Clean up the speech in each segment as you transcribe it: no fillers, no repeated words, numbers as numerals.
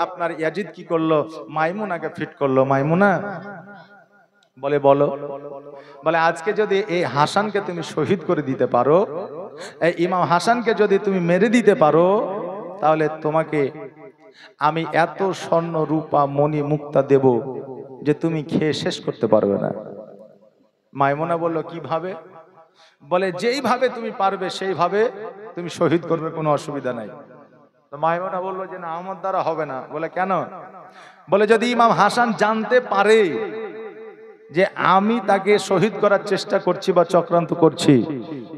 আপনার ইয়াজিদ কি করলো, মাইমুনাকে ফিট করলো। মাইমুনা বলে বলো, বলে আজকে যদি এই হাসানকে তুমি শহীদ করে দিতে পারো, এই ইমাম হাসানকে যদি তুমি মেরে দিতে পারো, তাহলে তোমাকে আমি এত স্বর্ণ রূপা মণি মুক্তা দেব যে তুমি খেয়ে শেষ করতে পারবে না। মাইমুনা বলল কিভাবে? বলে যেইভাবে তুমি পারবে সেইভাবে তুমি শহীদ করবে, কোনো অসুবিধা নাই। তো মাইমুনা বলল যে না, আমার দ্বারা হবে না। বলে কেন? বলে যদি ইমাম হাসান জানতে পারে যে আমি তাকে শহীদ করার চেষ্টা করছি বা চক্রান্ত করছি,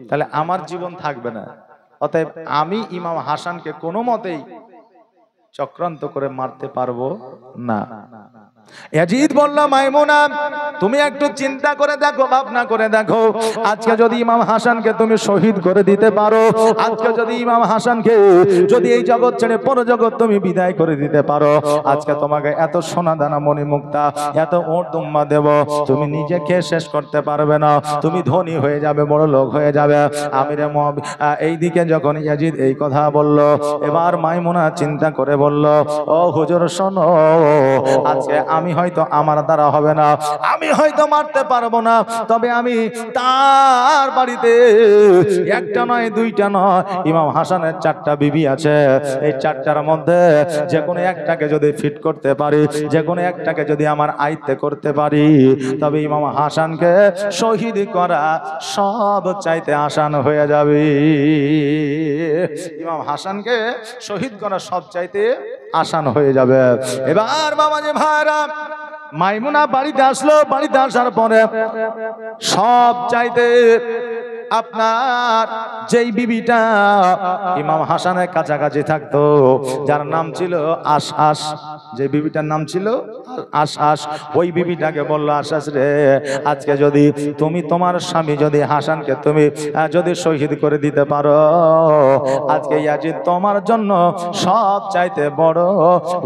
তাহলে আমার জীবন থাকবে না। অতএব আমি ইমাম হাসানকে কোনো মতেই চক্রান্ত করে মারতে পারবো না। ইয়াজিদ বলল মাইমুনা তুমি একটু চিন্তা করে দেখো, ভাবনা করে দেখো, আজকে যদি ইমাম হাসানকে তুমি শহীদ করে দিতে পারো, আজকে যদি ইমাম হাসানকে যদি এই জগৎ ছেড়ে পরজগৎ তুমি বিদায় করে দিতে পারো, আজকে তোমাকে এত সোনা দানা মণি মুক্তা, এত ওট দুম্বা দেব, তুমি নিজে খেয়ে শেষ করতে পারবে না। তুমি ধনী হয়ে যাবে, বড় লোক হয়ে যাবে। আমিরে এইদিকে যখন ইয়াজিদ এই কথা বলল, এবার মাইমুনা চিন্তা করে বলল, ও হুজুর শোনো, আজকে আমি হয়তো আমার দ্বারা হবে না, আমি হয়তো মারতে পারবো না, তবে আমি তার বাড়িতে একটা নয় দুইটা নয়, ইমাম হাসানের 4টা বিবি আছে, এই 4টার মধ্যে যে কোনো একটাকে যদি ফিট করতে পারি, যে কোনো একটাকে যদি আমার আয়ত্তে করতে পারি, তবে ইমাম হাসানকে শহীদ করা সব চাইতে আসান হয়ে যাবে। ইমাম হাসানকে শহীদ করা সব চাইতে আসান হয়ে যাবে। এবার বাবাজি ভাইরা, মাইমুনা বাড়িতে আসলো। বাড়িতে আসার পরে সব চাইতে আপনার যেই বিবিটা ইমাম হাসানের কাছাকাছি থাকতো, যার নাম ছিল আশআশ, যে বিবিটার নাম ছিল আশআশ, ওই বিবিটাকে বললো, আশআশ রে, আজকে যদি তুমি তোমার স্বামী যদি হাসানকে তুমি যদি শহীদ করে দিতে পারো, আজকে ইয়াজিদ তোমার জন্য সব চাইতে বড়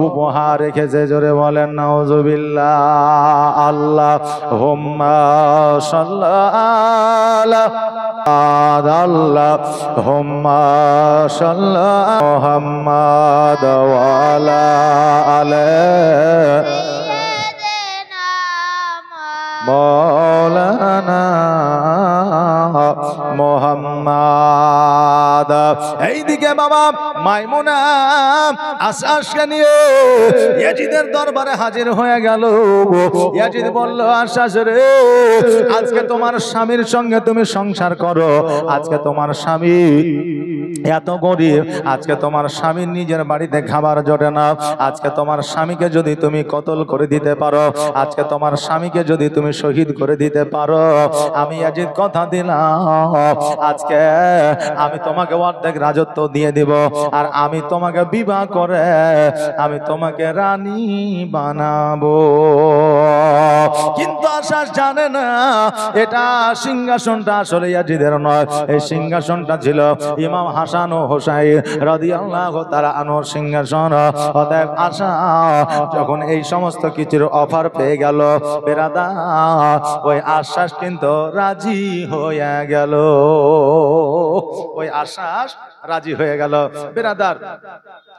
উপহার রেখেছে। জোরে বলেন নাউজুবিল্লাহ। আল্লাহুম্মা সাল্লি আল্লাহুম্মা সাল্লি মুহাম্মাদ ওয়া আলা আলিহি মাওলানা মুহাম্মাদ। এইদিকে বাবা মাইমুনা আশআশকে নিয়ে ইয়াজিদের দরবারে হাজির হয়ে গেল। ইয়াজিদ বলল, আশআশ রে, আজকে তোমার স্বামীর সঙ্গে তুমি সংসার করো, আজকে তোমার স্বামী এত গরিব, আজকে তোমার স্বামীর নিজের বাড়িতে খাবার জোটে না, আজকে তোমার স্বামীকে যদি তুমি কতল করে দিতে পারো, আজকে তোমার স্বামীকে যদি তুমি শহীদ করে দিতে পারো, আমি ইয়াজিদ কথা দিলাম, আজকে আমি তোমাকে অর্ধেক রাজত্ব দিয়ে দিব, আর আমি তোমাকে বিবাহ করে আমি তোমাকে রানী বানাবো। কিন্তু আশআশ জানে না এটা সিংহাসনটা আসলে ইয়াজিদের নয়, এই সিংহাসনটা ছিল ইমাম হাসান ও হোসাইন রাদিয়াল্লাহু তাআলা আনহুর সিংহাসন। অতএব আশআশ যখন এই সমস্ত কিছুর অফার পেয়ে গেল, বেরাদার, ওই আশআশ কিন্তু রাজি হয়ে গেল। ওই আশআশ রাজি হয়ে গেল। বেরাদার,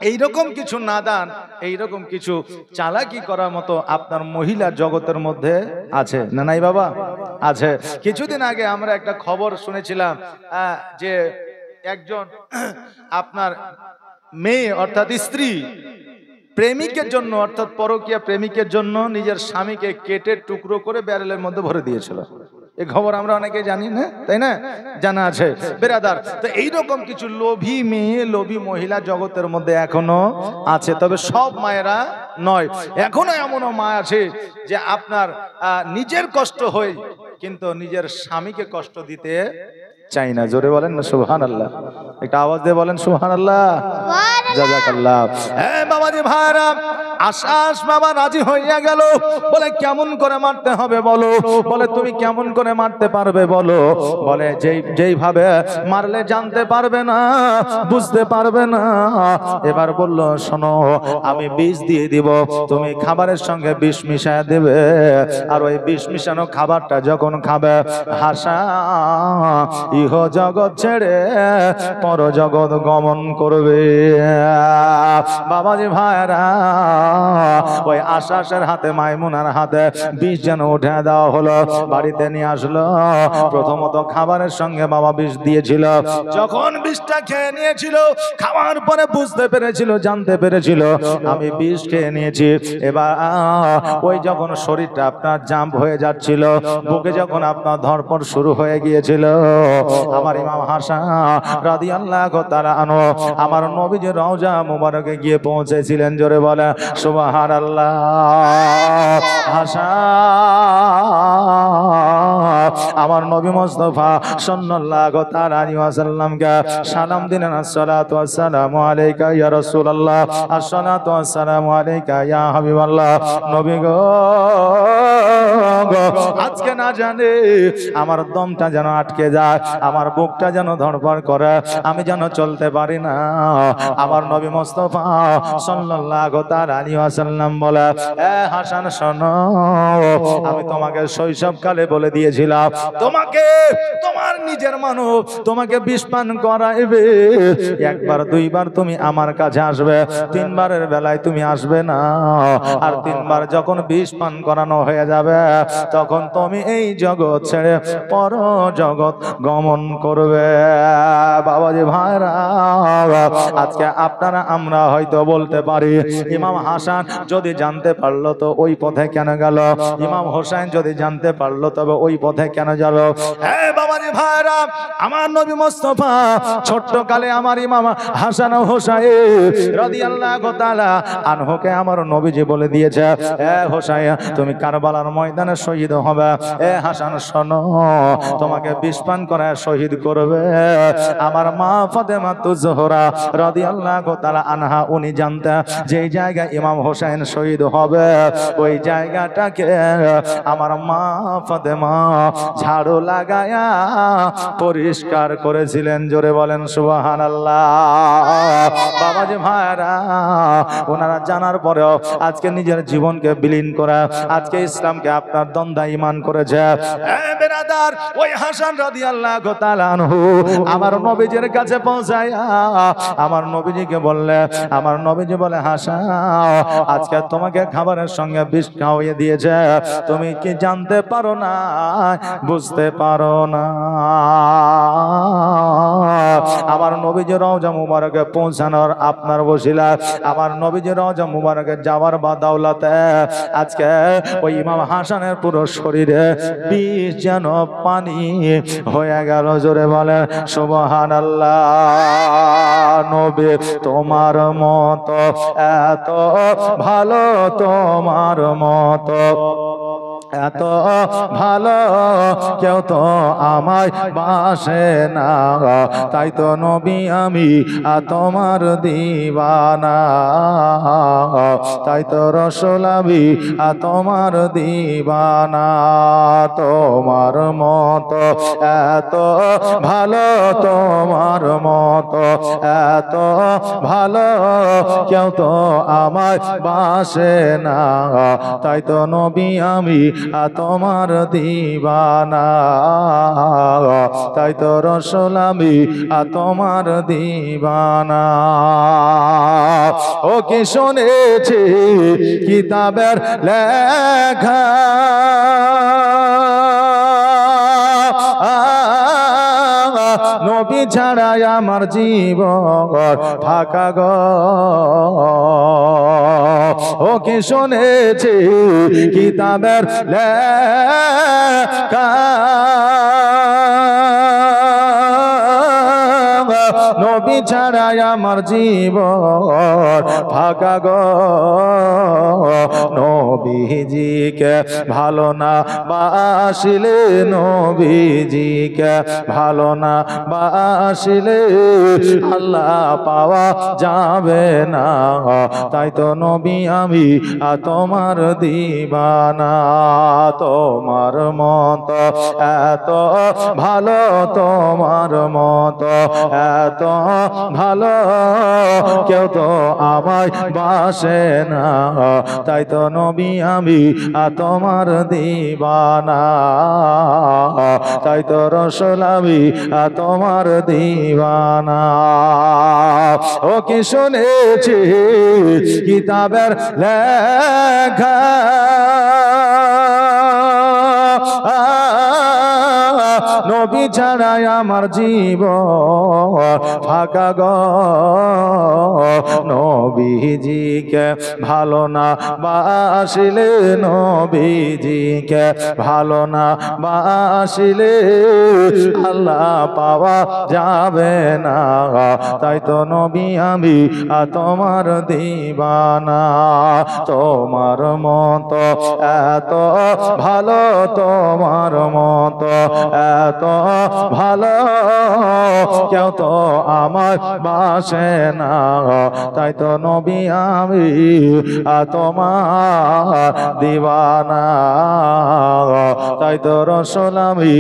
এইরকম কিছু নাদান, এইরকম কিছু চালাকি করার মতো আপনার মহিলা জগতের মধ্যে আছে না? নাই বাবা, আছে। কিছুদিন আগে আমরা একটা খবর শুনেছিলাম যে একজন আপনার মেয়ে অর্থাৎ স্ত্রী প্রেমিকের জন্য অর্থাৎ পরকীয়া প্রেমিকের জন্য নিজের স্বামীকে কেটে টুকরো করে ব্যারেলের মধ্যে ভরে দিয়েছিল। এই খবর আমরা অনেকে জানি না, তাই না? জানা আছে বেরাদার। তো এইরকম কিছু লোভী মেয়ে, লোভী মহিলা জগতের মধ্যে এখনো আছে, তবে সব মায়েরা নয়। এখনো এমনও মা আছে যে আপনার নিজের কষ্ট হয় কিন্তু নিজের স্বামীকে কষ্ট দিতে চাই না। জোরে বলেন না সুবহানাল্লাহ, একটা আওয়াজ দিয়ে বলেন সুবহানাল্লাহ, জাযাকাল্লাহ। হ্যাঁ বাবাজি ভাইরা, আশাস বাবা রাজি হইয়া গেল। বলে কেমন করে মারতে হবে বলো। বলে তুমি কেমন করে মারতে পারবে বলো। বলে যেইভাবে মারলে জানতে পারবে না, বুঝতে পারবে না। এবার বলল শোনো, আমি বিষ দিয়ে দিব, তুমি খাবারের সঙ্গে বিষ মিশায় দেবে। আর ওই বিষ মিশানো খাবারটা যখন খাবে, হাসান ইহ জগৎ ছেড়ে পর জগৎ গমন করবে। বাবাজি ভাইরা, ওই আশাসের হাতে মাইমুনার হাতে বিষ যেন উঠে দেওয়া হলো, বাড়িতে নিয়ে আসলো। প্রথমত খাবারের সঙ্গে বাবা বিষ দিয়েছিল। যখন বিষটা খেয়ে নিয়েছিল, খাওয়ার পরে বুঝতে পেরেছিল, জানতে পেরেছিল আমি বিষ খেয়ে নিয়েছি। এবার ওই যখন শরীরটা আপনার জাম্প হয়ে যাচ্ছিল, বুকে যখন আপনার ধড়পড় শুরু হয়ে গিয়েছিল, আমার ইমাম হাসান রাদিয়াল্লাহু তাআলা আনহু আমার নবীজির রওজা মুবারকে গিয়ে পৌঁছেছিলেন। জোরে বলে সুবহানাল্লাহ। হাসান আমার নবী মুস্তাফা সাল্লাল্লাহু তাআলা আলাইহি ওয়াসাল্লামকে সালাম দিলেন, আসসালাতু ওয়াসসালামু আলাইকা ইয়া রাসূলুল্লাহ, আসসালাতু ওয়াসসালামু আলাইকা ইয়া হাবিবাল্লাহ। নবী গো, আজকে না জানে আমার দমটা যেন আটকে যায়, আমার বুকটা যেন ধড়ফড় করে, আমি যেন চলতে পারি না। আমার নবী মুস্তাফা সাল্লাল্লাহু তাআলা আলাইহি ওয়াসাল্লাম বলে, এ হাসান শোনো, আমি তোমাকে শৈশবকালে বলে দিয়েছিলাম, তোমাকে তোমার নিজের মানব তোমাকে বিষ পান করাইবে। একবার দুইবার তুমি আমার কাছে আসবে, তিনবারের বেলায় তুমি আসবে না। আর তিনবার যখন বিষ পান করানো হয়ে যাবে, তখন তুমি এই জগৎ ছেড়ে পর জগৎ গমন করবে। বাবাজি ভাইরা, আজকে আপনারা আমরা হয়তো বলতে পারি, ইমাম হাসান যদি জানতে পারলো তো ওই পথে কেন গেল, ইমাম হোসেন যদি জানতে পারলো তবে ওই পথে কেন গেল। হ্যাঁ বাবাজি ভাইরা, আমার নবী মুস্তাফা ছোট্ট কালে আমার ইমাম হাসান ও হোসেন রাদিয়াল্লাহু তাআলা আনহুকে আমার নবীজি বলে দিয়েছে, এ হোসেন তুমি কারবালার ময়দানে শহীদ হবে। এ হাসান শোনো, তোমাকে বিষ পান করে শহীদ করবে আমার মা ফাতেমা তুজহরা রাদিয়াল্লাহু তাআলা আনহা। উনি জানতেন যেই জায়গায় ইমাম হোসেন শহীদ হবে, ওই জায়গাটাকে আমার মা ফাতেমা ঝাড়ু লাগায়া পরিষ্কার করেছিলেন। জোরে বলেন সুবহানাল্লাহ। বাবাজি ভাইরা, ওনারা জানার পরেও আজকে নিজের জীবনকে বিলীন করা, আজকে ইসলামকে আপনার দ্বন্দ্ব ঈমান করেছে। বেরাদার, ওই হাসান রাদিয়াল্লাহু তাআলা আনহু আমার নবীজির কাছে পৌঁছায়া আমার নবীজিকে বললে, আমার নবীজি বলে, হাসান আজকে তোমাকে খাবারের সঙ্গে বিষ খাওয়িয়ে দিয়েছে, তুমি কি জানতে পারো না, বুঝতে পারো না। আমার নবীজি রওজা মুবারকে পৌঁছানোর আপনার বসিলা, আমার নবীজি রওজা মুবারকে যাওয়ার বাদাওলাতে আজকে ওই ইমাম হাসানের পুরো শরীরে বিষ যেন পানি হয়ে গেল। জোরে বলে সুবহানাল্লাহ। নবী তোমার মতো এত ভালো, তোমার মতো এত ভালো কেউ তো আমায় বাসে না, তাই তো নবী আমি তোমার দিওয়ানা, তাই তো রাসূল আমি তোমার দিওয়ানা। তোমার মতো এত ভালো, তোমার মতো এত ভালো কেউ তো আমায় বাসে না, তাই তো নবী আমি তোমার দিওয়ানা, তাই তো রাসূল আমি তোমার দিওয়ানা। ও কি শুনেছি কিতাবের লেখা, নবী ছাড়া আমার জীবন ফাঁকা গো। ও কি শুনেছি কিতাবের লেখা, নবী ছাড়াই আমার জীবন ফাঁকা গো নবীজিকে ভালো না বাসিলে নবীজিকে ভালো না বাসিলে আল্লাহ পাওয়া যাবে না তাই তো নবী আমি তোমার দিবানা তোমার মত এত ভালো তোমার মত এত ভালো কেউ তো আমায় বাসে না তাই তো নবী আমি তোমার দিবানা তাই তো রসুল আমি তোমার দিবানা ও কি শুনেছি কিতাবের লেখা নবী ছাড়াই আমার জীবন ফাঁকা গো নবীজিকে ভালো না বাসিলে নবীজিকে ভালো না বাসিলে আল্লাহ পাওয়া যাবে না তাই তো নবী আমি তোমার দিবানা তোমার মত এত ভালো তোমার মত এত ভালো কেউ তো আমার বাসে না তাই তো নবী আমি তোমার দিবানা তাই তো রসুল আমি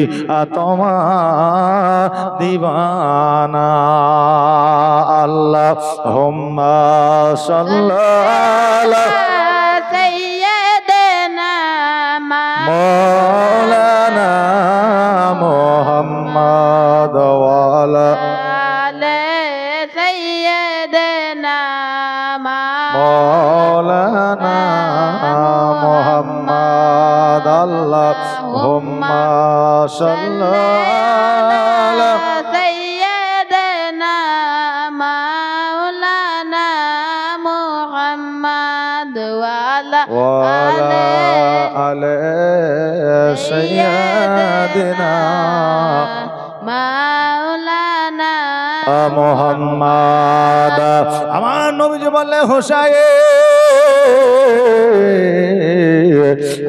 তোমার দিবানা আল্লাহ হুম্মা সাল্লাল্লাহু সাইয়্যিদানা মাওলানা মুহাম্মদ ওয়ালা আলে সাইয়্যিদানা মাওলানা মুহাম্মদ আল্লাহুম্মা সাল্লাল্লাহু সাইয়্যিদানা মাওলানা মুহাম্মদ ওয়ালা আলে সাইয়্যিদিনা মাওলানা মুহাম্মদ আমার নবীজি বললে হোসাইন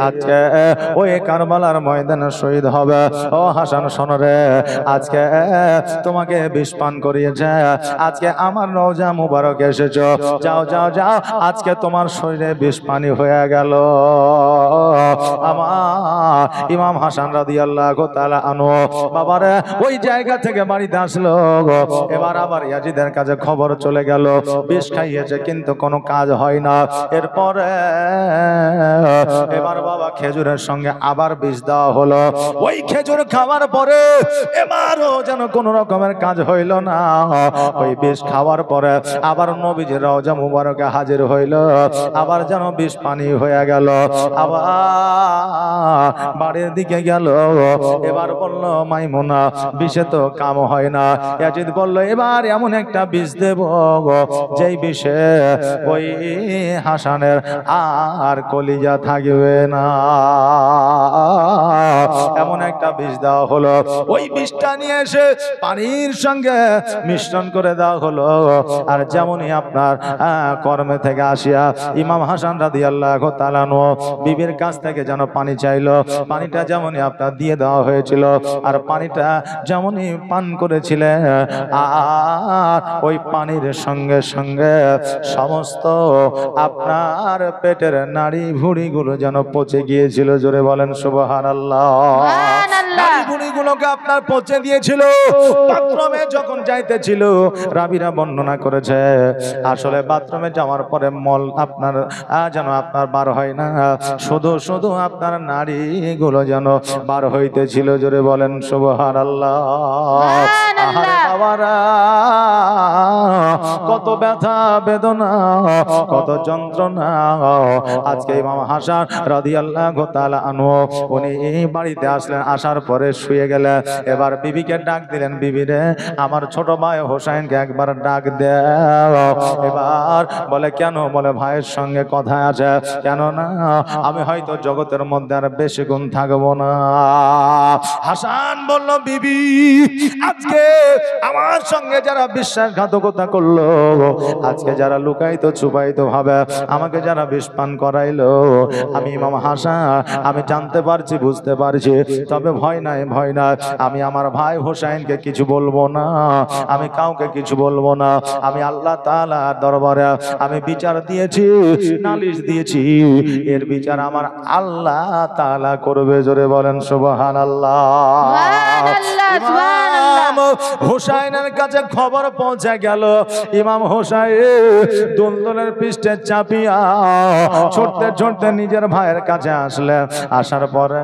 আজকে ওই কারবালার ময়দানে শহীদ হবে ও হাসান শোনো রে আজকে তোমাকে বিষ পান করিয়েছে আজকে আমার রওজা মুবারক এসেছো যাও যাও যাও আজকে তোমার শরীরে বিষ পানি হয়ে গেল আমার ইমাম হাসান রাদিয়াল্লাহু তাআলা আনহু বাবারে ওই জায়গা থেকে বাড়িতে আসলো এবার আবার ইয়াজিদের কাছে খবর চলে গেল বিষ খাইয়েছে কিন্তু কোনো কাজ হয় না এরপরে এবার বাবা খেজুরের সঙ্গে আবার বিষ দেওয়া হলো ওই খেজুর খাওয়ার পরে এবারও যেন কোন রকমের কাজ হইল না ওই বিষ খাওয়ার পরে আবার নবীজির রওজা মুবারকে হাজির হইল আবার যেন বিষ পানি হয়ে গেল আবার বাড়ির দিকে গেল এবার বলল মাইমুনা বিষে তো কাম হয় না ইয়াজিদ বলল এবার এমন একটা বিষ দেব যেই বিষে ওই হাসানের আর কলিজা থাকবে না এমন একটা বিষ দেওয়া হলো ওই বিষটা নিয়ে এসে পানির সঙ্গে মিশ্রণ করে দেওয়া হলো আর যেমনই আপনার কর্মে থেকে আসিয়া ইমাম হাসান রাদিয়াল্লাহু তাআলা আনহু বিবির কাছ থেকে যেন পানি চাইলো পানিটা যেমনই আপনার দিয়ে দেওয়া হয়েছিল আর পানিটা যেমনই পান করেছিলেন আর ওই পানির সঙ্গে সঙ্গে সমস্ত আপনার পেটের নাড়ি ভুঁড়িগুলো যেন পচে গিয়েছিল জোরে বলেন সুবহানাল্লাহ নাড়ি ভুঁড়িগুলোকে আপনার পচে দিয়েছিল বাথরুমে যখন যাইতেছিল রাবিরা বর্ণনা করেছে আসলে বাথরুমে যাওয়ার পরে মল আপনার যেন আপনার বার হয় না শুধু শুধু আপনার নাড়িগুলো যেন বার হইতেছিল জোরে বলেন সুবহানাল্লাহ আহারে বাবারা কত ব্যথা বেদনা, কত যন্ত্রণা। আজকে ইমাম হাসান রাদিয়াল্লাহু তাআলা আনহু উনি বাড়িতে আসলেন, আসার পরে শুয়ে গেলেন। এবার বিবিকে ডাক দিলেন, বিবি রে আমার ছোট ভাই হোসেনকে একবার ডাক দাও। এবার বলে কেন? বলে ভাইয়ের সঙ্গে কথা আছে, কেন না আমি হয়তো জগতের মধ্যে আর বেশি গুণ থাকবো না। হাসান বলল, বিবি আজকে আমার সঙ্গে যারা বিশ্বাসঘাতকতা করলো, আজকে যারা লুকাইতো ছুপাইতো ভাবে আমাকে যারা বিষ পান করাইলো, আমি ইমাম হাসান আমি জানতে পারছি, বুঝতে পারছি, তবে ভয় নাই, ভয় নাই, আমি আমার ভাই হোসেনকে কিছু বলবো না, আমি কাউকে কিছু বলবো না। আমি আল্লাহ তাআলার দরবারে আমি বিচার দিয়েছি, নালিশ দিয়েছি, এর বিচার আমার আল্লাহ তাআলা করবে। জোরে বলেন সুবহানাল্লাহ। সুবহানাল্লাহ, সুবহানাল্লাহ। হোসেনের কাছে খবর পৌঁছে গেল। ইমাম হোসেন দুলদুলের পৃষ্ঠে চাপিয়া ছুটতে ছুটতে নিজের ভাইয়ের কাছে আসলে, আসার পরে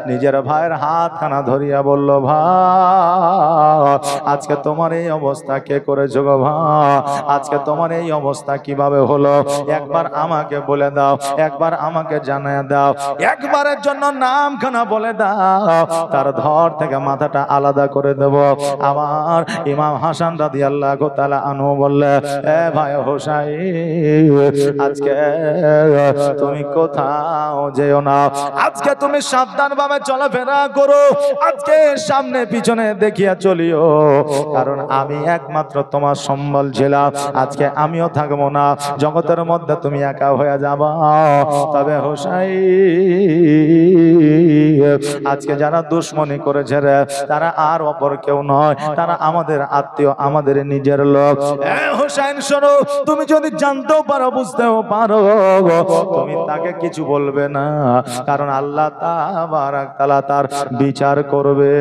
নিজের ভাইয়ের হাতখানা ধরিয়া বলল, ভাই আজকে তোমার এই অবস্থা কে করেছো গো ভাই? আজকে তোমার এই অবস্থা কিভাবে হলো? একবার আমাকে বলে দাও, একবার আমাকে জানিয়ে দাও, একবারের জন্য নামখানা বলে দাও, তার ধর থেকে মাথাটা আলাদা করে দেব। আমার ইমাম হাসান রাদিয়াল্লাহু তাআলা আনহু বললে, এ ভাই হোসেন আজকে তুমি কোথাও যেও না, আজকে তুমি সাবধান ভাবে চলাফেরা করো, আজকে সামনে পিছনে দেখিয়া চলিও, কারণ আমি একমাত্র তোমার সম্বল ছিলাম, আজকে আমিও থাকবো না, জগতের মধ্যে তুমি একা হয়ে যাবা। তবে হোসেন আজকে যারা দুশ্মনী করেছে রে, তারা আর অপর কেউ নয়, তারা আমাদের আত্মীয়, আমাদের নিজের লোক। হোসেন শোনো, তুমি যদি জানতেও পারো, বুঝতেও পারো, তুমি তাকে কিছু বলবে না, কারণ আল্লাহ তাবারাক তাআলা তার বিচার করবে।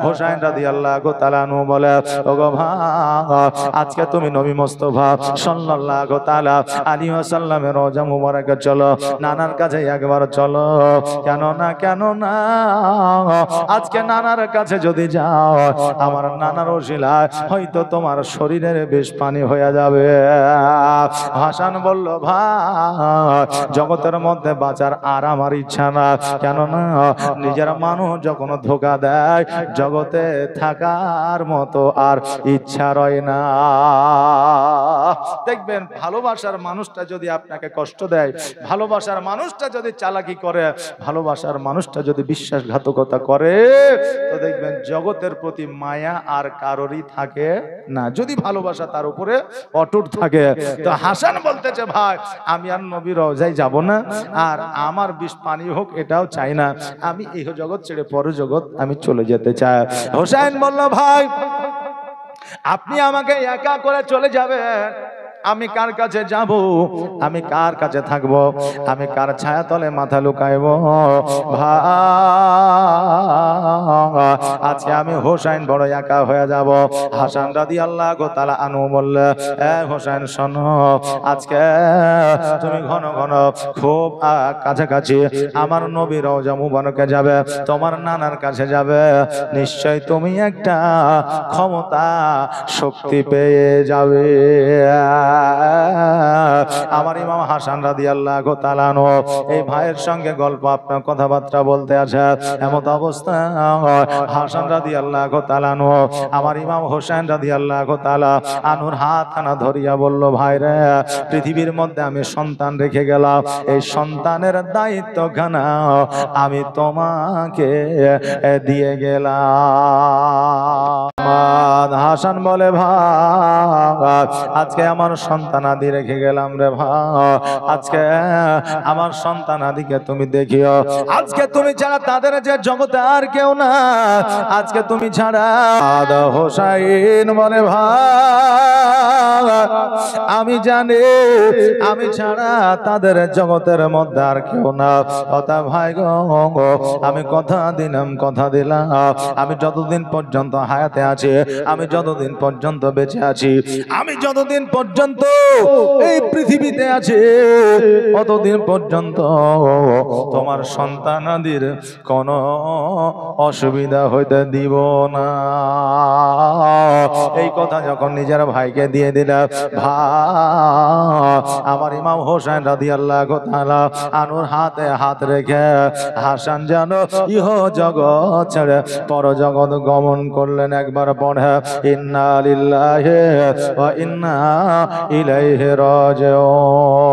হোসেন রাদিয়াল্লাহু তাআলা আনহু বলে, ওগো ভাই আজকে তুমি নবী মুস্তাফা সাল্লাল্লাহু তাআলা আলাইহি ওয়াসাল্লামের রওজা মুবারকে চলো, নানার কাছে একবার চলো। কেন না, কেন না, আজকে নানার কাছে যদি যাও, আমার নানার ওসিলায় হয়তো তোমার শরীরের বেশ পানি হয়ে যাবে। হাসান বলল, ভাই জগতের মধ্যে বাঁচার আর আমার ইচ্ছা না, কেন না নিজের মানুষ যখন ধোঁকা দেয়, জগতে থাকার মতো আর ইচ্ছা রয় না। দেখবেন ভালোবাসার মানুষটা যদি আপনাকে কষ্ট দেয়, ভালোবাসার মানুষটা যদি চালাকি করে, ভালোবাসার মানুষটা যদি বিশ্বাসঘাতকতা করে, তো দেখবেন জগতের প্রতি মায়া আর কারোরই থাকে না, যদি ভালোবাসা তার উপরে অটুট থাকে। তো হাসান বলতেছে, ভাই আমি আর নবীর রওজায় যাব না, আর আমার বিষ পানি হোক এটাও চাই না, আমি এই জগৎ ছেড়ে পর জগৎ আমি চলে যেতে চাই। হোসেন বলল, ভাই আপনি আমাকে একা করে চলে যাবেন, আমি কার কাছে যাব, আমি কার কাছে থাকব, আমি কার ছায়া তলে মাথা লুকাইব? ভাই আজকে আমি হোসেন বড় একা হয়ে যাব। হাসান রাদিয়াল্লাহু তাআলা আনহু বললে, এ হোসেন শোনো, আজকে তুমি ঘন ঘন খুব কাছাকাছি আমার নবীর রওজা মুবারকে যাবে, তোমার নানার কাছে যাবে, নিশ্চয় তুমি একটা ক্ষমতা শক্তি পেয়ে যাবে। আমার ইমাম হাসান রাদিয়াল্লাহু তাআলা আনহু এই ভাইয়ের সঙ্গে গল্প আপনার কথাবার্তা বলতে আছে, এমত অবস্থা হাসান রাদিয়াল্লাহু তাআলা আনহু আমার ইমাম হোসেন রাদিয়াল্লাহু তাআলা আনহুর হাতখানা ধরিয়া বলল, ভাই রে পৃথিবীর মধ্যে আমি সন্তান রেখে গেলাম, এই সন্তানের দায়িত্বখানা আমি তোমাকে দিয়ে গেলাম। হাসান বলে, ভাই আজকে আমার সন্তান আদি রেখে গেলাম রে ভাই, আজকে আমার সন্তান আদিকে তুমি দেখিও, আজকে তুমি ছাড়া তাদের যে জগতে আর কেউ না, আজকে তুমি ছাড়া। হোসেন বলে, ভাই আমি জানি আমি ছাড়া তাদের জগতের মধ্যে আর কেউ না, কথা ভাই গো আমি কথা দিলাম, কথা দিলাম, আমি যতদিন পর্যন্ত হায়াতে আছি আমি আমি যতদিন পর্যন্ত বেঁচে আছি, আমি যতদিন পর্যন্ত এই পৃথিবীতে আছি, ততদিন পর্যন্ত তোমার সন্তানাদির কোনো অসুবিধা হইতে দিব না। এই কথা যখন নিজের ভাইকে দিয়ে দিলাম, ভাই আমার ইমাম হোসেন রাদিয়াল্লাহু তাআলা আনুর হাতে হাত রেখে হাসান যেন ইহ জগৎ ছেড়ে পর জগৎ গমন করলেন। একবার পড়ে ইন্না লিল্লাহি ওয়া ইন্না ইলাইহি রাজিউন।